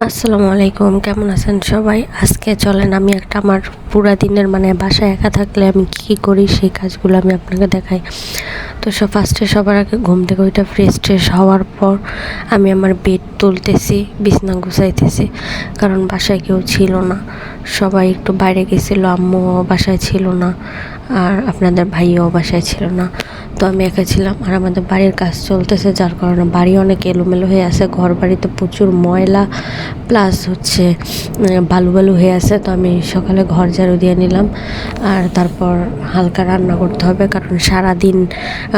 আসসালামু আলাইকুম, কেমন আছেন সবাই? আজকে চলেন আমি একটা আমার পুরা দিনের বাসায় একা থাকলে আমি কী করি সেই কাজগুলো আমি আপনাকে দেখাই। তো ফার্স্টে সবার আগে ঘুম থেকে ওইটা ফ্রেশ ট্রেশ হওয়ার পর আমি আমার বেড তুলতেছি, বিছনা গুছাইতেছি, কারণ বাসায় কেউ ছিল না, সবাই একটু বাইরে গেছিলো, আম্মুও বাসায় ছিল না, আর আপনাদের ভাইও বাসায় ছিল না। তো আমি একা ছিলাম, আর আমাদের বাড়ির কাজ চলতেছে, যার কারণে বাড়ি অনেক এলোমেলো হয়ে আছে, ঘর বাড়িতে প্রচুর ময়লা প্লাস বালু বালু হয়ে আছে। তো আমি সকালে ঘর ঝাড়ু দিয়ে নিলাম, আর তারপর হালকা রান্না করতে হবে, কারণ সারাদিন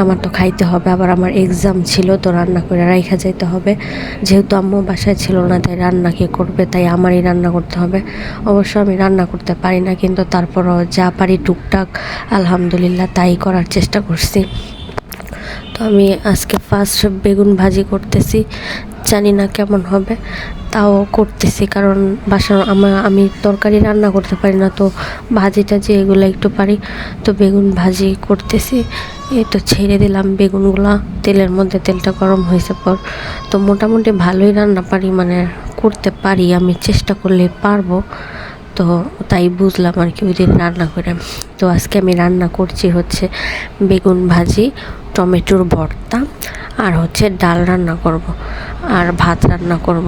আমার তো খাইতে হবে, আবার আমার এক্সাম ছিল, তো রান্না করে রাইখা যাইতে হবে। যেহেতু আম্মু বাসায় ছিল না, তাই রান্না কে করবে, তাই আমারই রান্না করতে হবে। অবশ্য আমি রান্না করতে পারি না, কিন্তু তারপরও যা পারি টুকটাক আলহামদুলিল্লাহ তাই করার চেষ্টা করছি। তো আমি আজকে ফার্স্ট বেগুন ভাজি করতেছি, জানি না কেমন হবে, তাও করতেছি, কারণ আমি তরকারি রান্না করতে পারি না, তো ভাজিটা যে এগুলো একটু পারি। তো বেগুন ভাজি করতেছি, এই তো ছেড়ে দিলাম বেগুনগুলা তেলের মধ্যে, তেলটা গরম হয়েছে পর। তো মোটামুটি ভালোই রান্না পারি, করতে পারি, আমি চেষ্টা করলে পারবো। তো তাই বুঝলাম আর কি ওই দিন রান্না করে। তো আজকে আমি রান্না করছি বেগুন ভাজি, টমেটোর ভর্তা, আর ডাল রান্না করব, আর ভাত রান্না করব,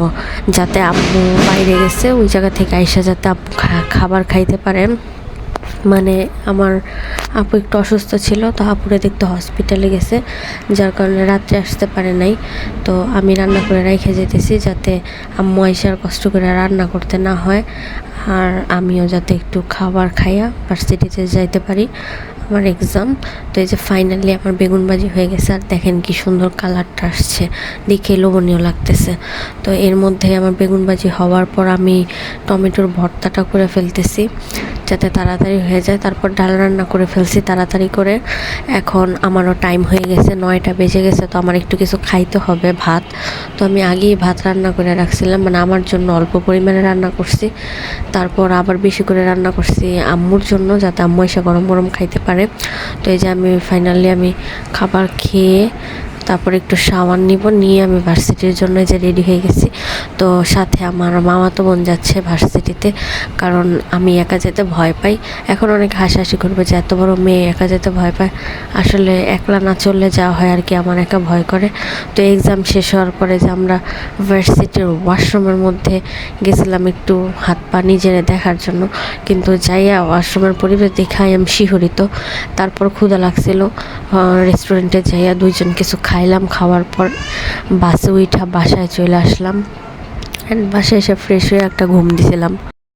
যাতে আম্মু বাইরে গেছে ওই জায়গা থেকে আইসা যাতে আম্মু খাবার খাইতে পারে। আমার আপু একটু অসুস্থ ছিল, তো আপুরে দেখতে হসপিটালে গেছে, যার কারণে রাত্রে আসতে পারে নাই। তো আমি রান্না করে রেখে যেতেছি, যাতে আম্মু আইসার কষ্ট করে রান্না করতে না হয়, আর আমিও যাতে একটু খাবার খাইয়া ভার্সিটিতে যাইতে পারি, আমার এক্সাম। তো এই যে ফাইনালি আমার বেগুন ভাজি হয়ে গেছে, আর দেখেন কি সুন্দর কালারটা আসছে, দেখে লোভনীয় লাগতেছে। তো এর মধ্যে আমার বেগুন ভাজি হওয়ার পর আমি টমেটোর ভর্তাটা করে ফেলতেছি, যাতে তাড়াতাড়ি হয়ে যায়। তারপর ডাল রান্না করে ফেলছি তাড়াতাড়ি করে। এখন আমারও টাইম হয়ে গেছে, 9টা বেজে গেছে, তো আমার একটু কিছু খাইতে হবে, ভাত। তো আমি আগেই ভাত রান্না করে রাখছিলাম, আমার জন্য অল্প পরিমাণে রান্না করছি, তারপর আবার বেশি করে রান্না করছি আম্মুর জন্য, যাতে আম্মু এসে গরম গরম খাইতে পারে। তো এই যে আমি ফাইনালি খাবার খেয়ে তারপর একটু শাওয়ার নিয়ে আমি ভার্সিটির জন্য যে রেডি হয়ে গেছি। তো সাথে আমার মামাতো বোন যাচ্ছে ভার্সিটিতে, কারণ আমি একা যেতে ভয় পাই। এখন অনেক হাসাহাসি করবে যে এত বড় মেয়ে একা যেতে ভয় পায়, আসলে একলা না চললে যাওয়া হয় আর কি, আমার একা ভয় করে। তো এক্সাম শেষ হওয়ার পরে যে আমরা ভার্সিটির ওয়াশরুমের মধ্যে গেছিলাম একটু হাত পা নিজেরে দেখার জন্য, কিন্তু যাইয়া ওয়াশরুমের পরিবেশ দেখাই আমি শিহরিত। তারপর ক্ষুধা লাগছিল, রেস্টুরেন্টে যাইয়া দুইজন কিছু খাইলাম, খাওয়ার পর বাসে উঠা বাসায় চলে আসলাম, অ্যান্ড বাসায় এসে ফ্রেশ হয়ে একটা ঘুম দিছিলাম।